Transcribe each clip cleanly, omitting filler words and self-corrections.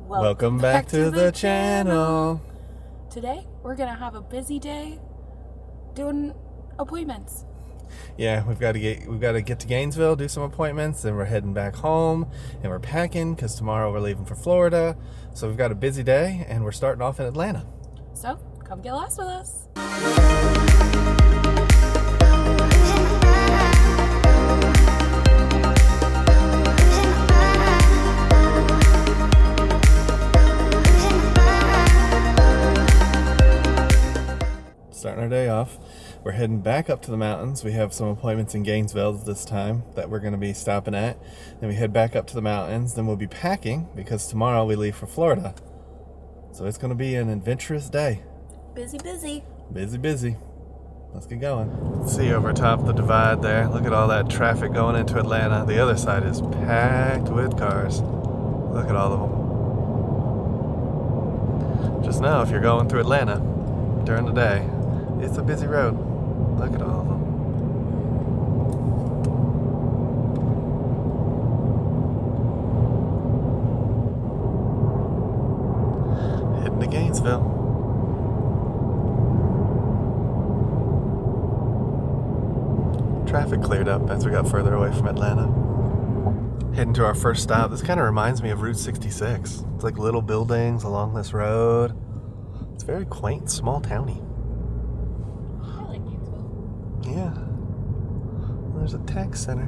Welcome back to the channel. Today, we're going to have a busy day doing appointments. Yeah, we've got to get to Gainesville, do some appointments, then we're heading back home, and we're packing because tomorrow we're leaving for Florida. So we've got a busy day, and we're starting off in Atlanta. So, come get lost with us. Starting our day off, we're heading back up to the mountains. We have some appointments in Gainesville this time that we're going to be stopping at. Then we head back up to the mountains. Then we'll be packing because tomorrow we leave for Florida. So it's going to be an adventurous day. Busy, busy. Busy, busy. Let's get going. See over top the divide there. Look at all that traffic going into Atlanta. The other side is packed with cars. Look at all of them. Just know if you're going through Atlanta during the day, it's a busy road. Look at all of them. Heading to Gainesville. Traffic cleared up as we got further away from Atlanta. Heading to our first stop. This kind of reminds me of Route 66. It's like little buildings along this road. It's very quaint, small towny. Yeah. There's a tax center.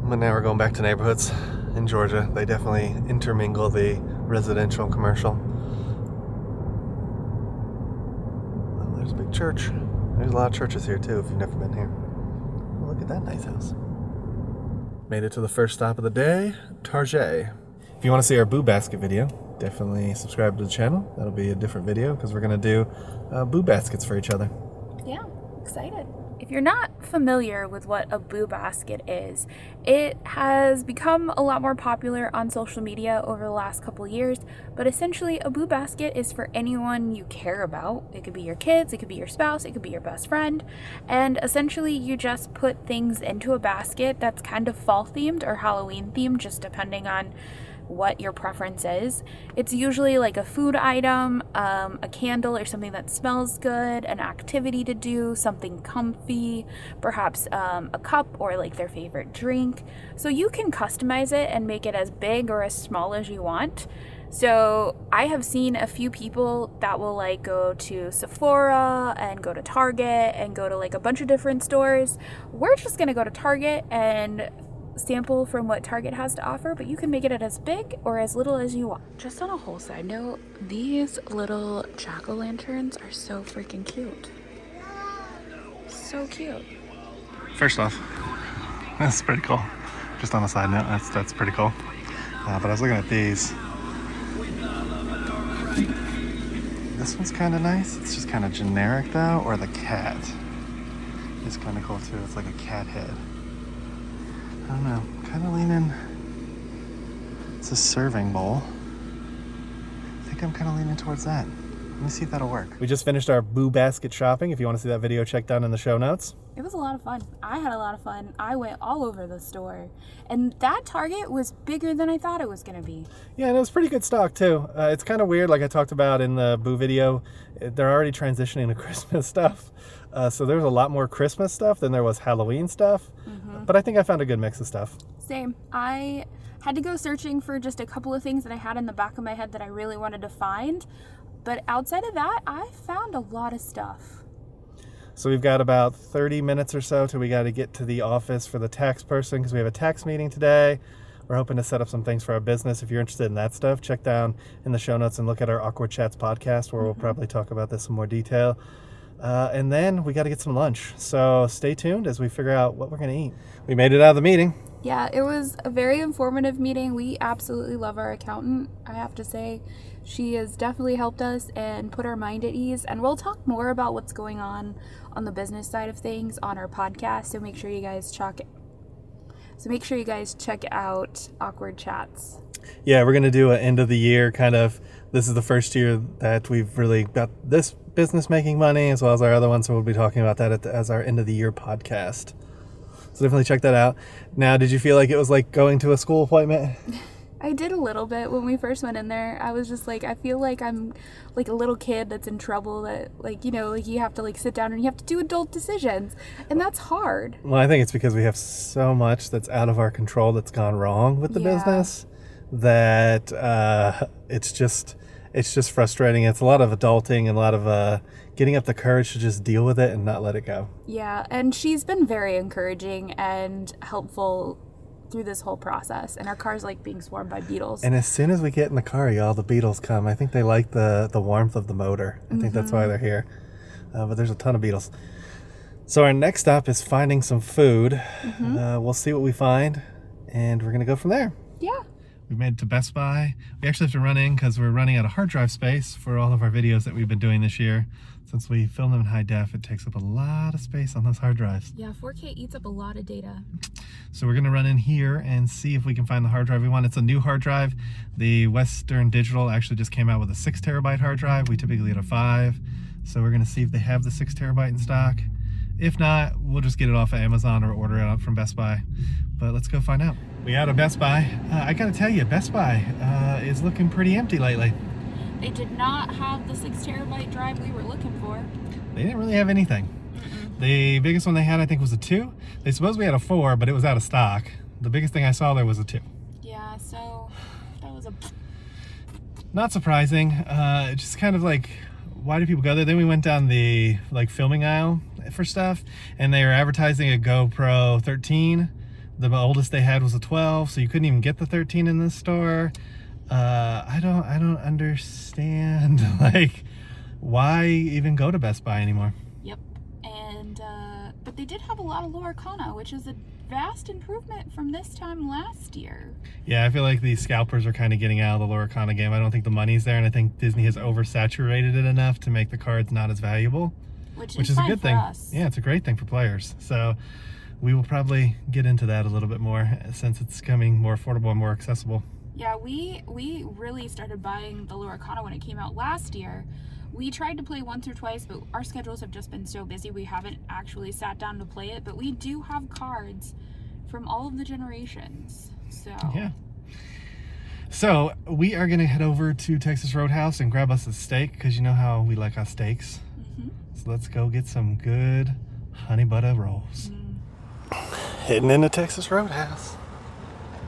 But now we're going back to neighborhoods in Georgia. They definitely intermingle the residential and commercial. Oh, there's a big church. There's a lot of churches here too if you've never been here. Oh, look at that nice house. Made it to the first stop of the day, Target. If you want to see our Boo Basket video, definitely subscribe to the channel. That'll be a different video because we're going to do Boo Baskets for each other. Yeah, excited. If you're not familiar with what a Boo Basket is, it has become a lot more popular on social media over the last couple years, but essentially a Boo Basket is for anyone you care about. It could be your kids, it could be your spouse, it could be your best friend, and essentially you just put things into a basket that's kind of fall themed or Halloween themed, just depending on what your preference is. It's usually like a food item, a candle or something that smells good, an activity to do, something comfy, perhaps a cup or like their favorite drink. So you can customize it and make it as big or as small as you want. So I have seen a few people that will like go to Sephora and go to Target and go to like a bunch of different stores. We're just gonna go to Target and sample from what Target has to offer, but you can make it as big or as little as you want. Just on a whole side note, these little jack-o'-lanterns are so freaking cute. So cute. First off, that's pretty cool. Just on a side note, that's pretty cool. But I was looking at these. This one's kind of nice. It's just kind of generic though, or the cat. It's kind of cool too. It's like a cat head. I don't know, kind of leaning, it's a serving bowl. I think I'm kind of leaning towards that. Let me see if that'll work. We just finished our Boo Basket shopping. If you want to see that video, check down in the show notes. It was a lot of fun. I had a lot of fun. I went all over the store. And that Target was bigger than I thought it was going to be. Yeah, and it was pretty good stock too. It's kind of weird, like I talked about in the Boo video, they're already transitioning to Christmas stuff. So there's a lot more Christmas stuff than there was Halloween stuff. But I think I found a good mix of stuff. Same. I had to go searching for just a couple of things that I had in the back of my head that I really wanted to find. But outside of that, I found a lot of stuff. So we've got about 30 minutes or so till we got to get to the office for the tax person because we have a tax meeting today. We're hoping to set up some things for our business. If you're interested in that stuff, check down in the show notes and look at our Awkward Chats podcast where we'll probably talk about this in more detail. And then we got to get some lunch. So stay tuned as we figure out what we're going to eat. We made it out of the meeting. Yeah, it was a very informative meeting. We absolutely love our accountant. I have to say, she has definitely helped us and put our mind at ease. And we'll talk more about what's going on the business side of things on our podcast. So make sure you guys check out Awkward Chats. Yeah, we're going to do an end of the year kind of. This is the first year that we've really got this business making money as well as our other ones. So we'll be talking about that as our end of the year podcast. So definitely check that out. Now, did you feel like it was like going to a school appointment? I did a little bit when we first went in there. I was just like, I feel like I'm like a little kid that's in trouble, that like, you know, like you have to like sit down and you have to do adult decisions. And that's hard. Well, I think it's because we have so much that's out of our control that's gone wrong with the business that it's just frustrating. It's a lot of adulting and a lot of getting up the courage to just deal with it and not let it go. Yeah, and she's been very encouraging and helpful through this whole process, and our car's like being swarmed by beetles. And as soon as we get in the car, y'all, the beetles come. I think they like the warmth of the motor. I think that's why they're here. But there's a ton of beetles. So our next stop is finding some food. We'll see what we find, and we're gonna go from there. Yeah. We made it to Best Buy. We actually have to run in because we're running out of hard drive space for all of our videos that we've been doing this year. Since we film them in high def, it takes up a lot of space on those hard drives. Yeah, 4K eats up a lot of data. So we're gonna run in here and see if we can find the hard drive we want. It's a new hard drive. The Western Digital actually just came out with a 6 terabyte hard drive. We typically get a 5. So we're gonna see if they have the 6 terabyte in stock. If not, we'll just get it off of Amazon or order it up from Best Buy. But let's go find out. We out of Best Buy. I gotta tell you, Best Buy is looking pretty empty lately. They did not have the 6 terabyte drive we were looking for. They didn't really have anything. The biggest one they had, I think, was a 2. They supposed we had a 4, but it was out of stock. The biggest thing I saw there was a 2. Yeah, so that was a... Not surprising. Just kind of like, why do people go there? Then we went down the like filming aisle for stuff, and they were advertising a GoPro 13. The oldest they had was a 12, so you couldn't even get the 13 in the store. I don't understand like why even go to Best Buy anymore. Yep. And but they did have a lot of Loricana, which is a vast improvement from this time last year. Yeah, I feel like the scalpers are kind of getting out of the Loricana game. I don't think the money's there, and I think Disney has oversaturated it enough to make the cards not as valuable, which is a good thing. Us. Yeah, it's a great thing for players. So we will probably get into that a little bit more since it's becoming more affordable and more accessible. Yeah, we really started buying the Loricana when it came out last year. We tried to play once or twice, but our schedules have just been so busy we haven't actually sat down to play it. But we do have cards from all of the generations. So yeah. So we are gonna head over to Texas Roadhouse and grab us a steak, because you know how we like our steaks. So let's go get some good honey butter rolls. Heading into Texas Roadhouse.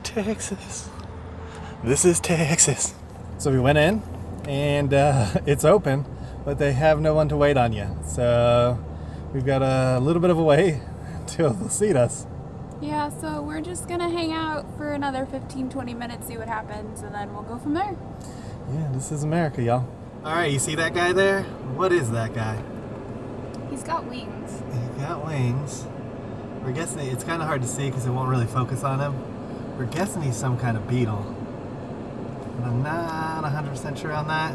Texas. This is Texas. So we went in, and it's open, but they have no one to wait on you. So we've got a little bit of a wait until they'll seat us. yeah, so we're just gonna hang out for another 15-20 minutes, see what happens, and then we'll go from there. Yeah, this is America, y'all. All right, you see that guy there? What is that guy? He's got wings. He's got wings. We're guessing it's kind of hard to see because it won't really focus on him. We're guessing he's some kind of beetle. But I'm not 100% sure on that.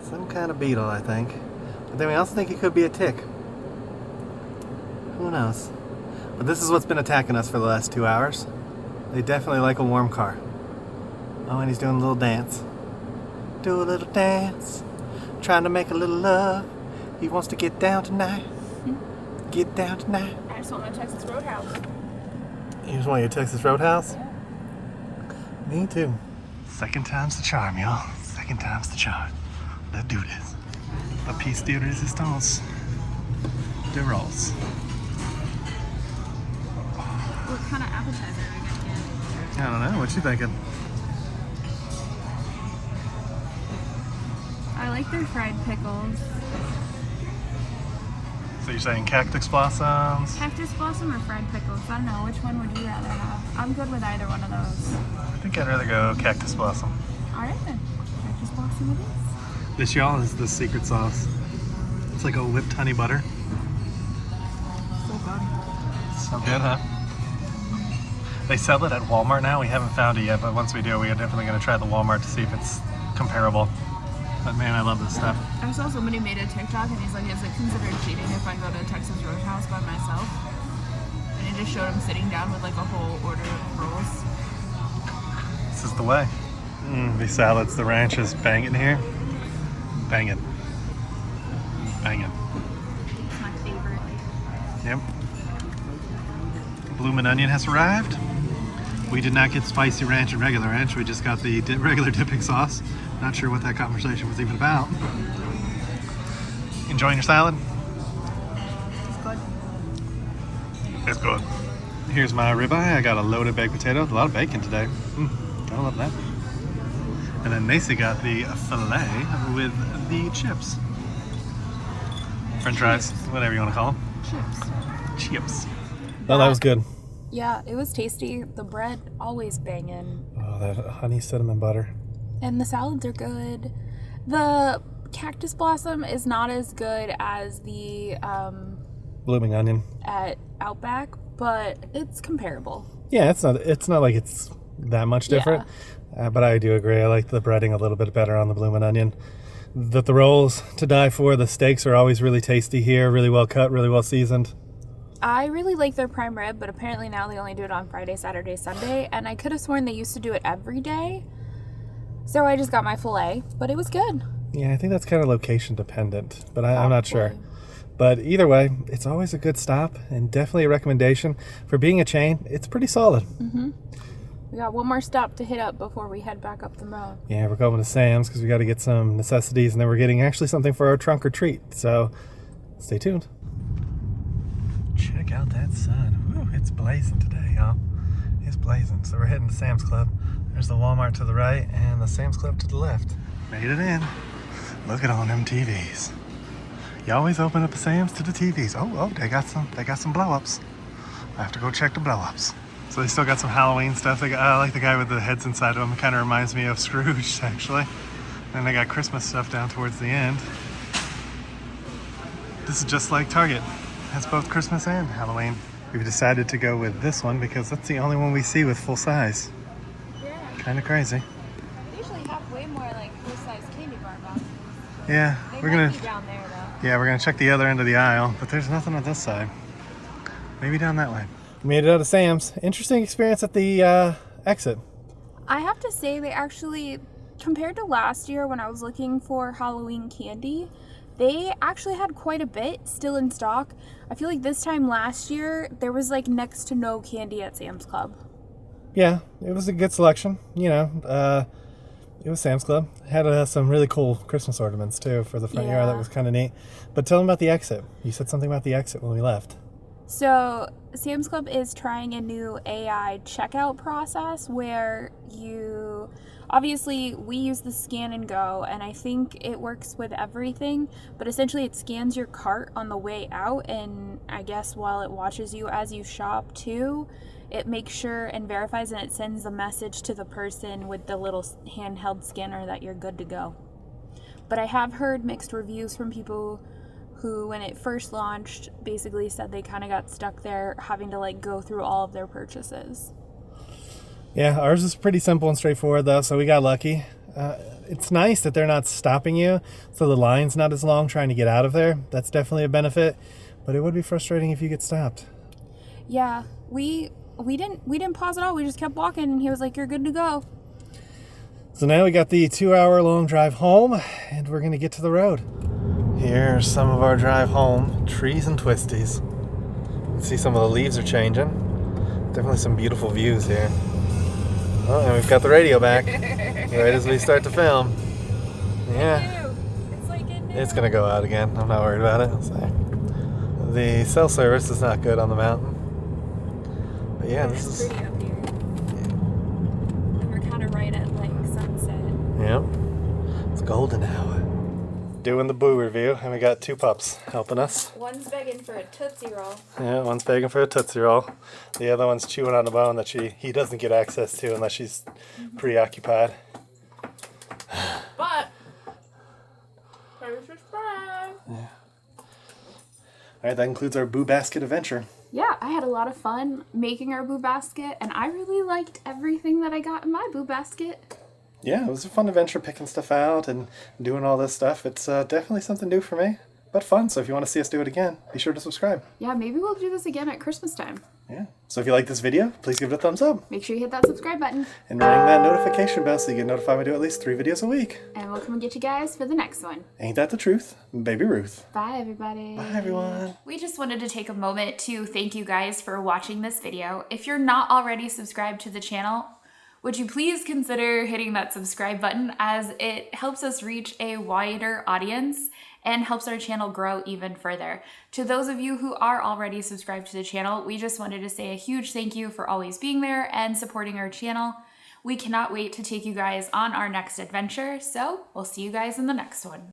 Some kind of beetle, I think. But then we also think he could be a tick. Who knows? But this is what's been attacking us for the last 2 hours. They definitely like a warm car. Oh, and he's doing a little dance. Do a little dance. Trying to make a little love. He wants to get down tonight. Get down tonight. I just want my Texas Roadhouse. You just want your Texas Roadhouse? Yeah. Me too. Second time's the charm, y'all. Second time's the charm. Let's do this. A piece de resistance. De rolls. What kind of appetizer are we gonna get? I don't know. What you thinking? I like their fried pickles. So you're saying cactus blossoms? Cactus blossom or fried pickles? I don't know. Which one would you rather have? I'm good with either one of those. I think I'd rather go cactus blossom. All right then. Cactus blossom it is. This, y'all, is the secret sauce. It's like a whipped honey butter. So good. So good, huh? They sell it at Walmart now. We haven't found it yet, but once we do, we are definitely going to try the Walmart to see if it's comparable. But man, I love this stuff. I saw somebody made a TikTok and he's like, is it considered cheating if I go to Texas Roadhouse by myself? And he just showed him sitting down with like a whole order of rolls. This is the way. These salads, the ranch is banging here. Bang it. Bang it. It's my favorite. Yep. Bloomin' onion has arrived. We did not get spicy ranch and regular ranch. We just got the regular dipping sauce. Not sure what that conversation was even about. Enjoying your salad? It's good. It's good. Here's my ribeye. I got a loaded baked potato. A lot of bacon today. I love that. And then Macy got the filet with the chips. French fries, whatever you want to call them. Chips. Oh, that was good. Yeah, it was tasty. The bread always banging. Oh, that honey cinnamon butter. And the salads are good. The cactus blossom is not as good as the blooming onion at Outback, but it's comparable. Yeah, it's not like it's that much different. Yeah. But I do agree. I like the breading a little bit better on the blooming onion. The rolls to die for. The steaks are always really tasty here. Really well cut, really well seasoned. I really like their prime rib, but apparently now they only do it on Friday, Saturday, Sunday. And I could have sworn they used to do it every day. So I just got my filet, but it was good. Yeah, I think that's kind of location dependent, but I'm not sure. But either way, it's always a good stop and definitely a recommendation. For being a chain, it's pretty solid. Mm-hmm. We got one more stop to hit up before we head back up the road. Yeah, we're going to Sam's because we got to get some necessities, and then we're getting actually something for our trunk or treat. So stay tuned. Check out that sun. Woo, it's blazing today, y'all. It's blazing. So we're heading to Sam's Club. There's the Walmart to the right and the Sam's Club to the left. Made it in. Look at all them TVs. You always open up the Sam's to the TVs. Oh, they got some blow-ups. I have to go check the blow-ups. So they still got some Halloween stuff. I like the guy with the heads inside of them. It kind of reminds me of Scrooge, actually. And they got Christmas stuff down towards the end. This is just like Target. Has both Christmas and Halloween. We've decided to go with this one because that's the only one we see with full size. Yeah. Kind of crazy. They usually have way more like full-size candy bar boxes. Yeah, we're gonna be down there though. Yeah, we're gonna check the other end of the aisle, but there's nothing on this side. Maybe down that way. Made it out of Sam's. Interesting experience at the exit. I have to say they actually, compared to last year when I was looking for Halloween candy, they actually had quite a bit still in stock. I feel like this time last year, there was like next to no candy at Sam's Club. Yeah, it was a good selection. You know, it was Sam's Club. Had some really cool Christmas ornaments too for the front yard. That was kind of neat. But tell them about the exit. You said something about the exit when we left. So Sam's Club is trying a new AI checkout process where obviously we use the scan and go, and I think it works with everything, but essentially it scans your cart on the way out, and I guess while it watches you as you shop too, it makes sure and verifies, and it sends the message to the person with the little handheld scanner that you're good to go. But I have heard mixed reviews from people who, when it first launched, basically said they kind of got stuck there having to like go through all of their purchases. Yeah, ours is pretty simple and straightforward though, so we got lucky. It's nice that they're not stopping you, so the line's not as long trying to get out of there. That's definitely a benefit, but it would be frustrating if you get stopped. Yeah, we didn't pause at all. We just kept walking, and he was like, "You're good to go." So now we got the 2-hour-long drive home, and we're gonna get to the road. Here's some of our drive home. Trees and twisties. You can see some of the leaves are changing. Definitely some beautiful views here. Oh, and we've got the radio back right as we start to film. Yeah. It's gonna go out again. I'm not worried about it. So, the cell service is not good on the mountain. But yeah, this is pretty up here. And we're kind of right at like sunset. Yep. It's golden hour. Doing the boo review, and we got 2 pups helping us. One's begging for a Tootsie Roll. Yeah, one's begging for a Tootsie Roll. The other one's chewing on a bone that he doesn't get access to unless she's preoccupied. But there's your surprise. Yeah. Alright, that concludes our Boo Basket adventure. Yeah, I had a lot of fun making our Boo Basket, and I really liked everything that I got in my Boo Basket. Yeah, it was a fun adventure picking stuff out and doing all this stuff. It's definitely something new for me, but fun. So if you want to see us do it again, be sure to subscribe. Yeah, maybe we'll do this again at Christmas time. Yeah. So if you like this video, please give it a thumbs up. Make sure you hit that subscribe button. And ring that notification bell so you get notified when we do at least 3 videos a week. And we'll come and get you guys for the next one. Ain't that the truth? Baby Ruth. Bye, everybody. Bye, everyone. We just wanted to take a moment to thank you guys for watching this video. If you're not already subscribed to the channel, would you please consider hitting that subscribe button, as it helps us reach a wider audience and helps our channel grow even further. To those of you who are already subscribed to the channel, we just wanted to say a huge thank you for always being there and supporting our channel. We cannot wait to take you guys on our next adventure, so we'll see you guys in the next one.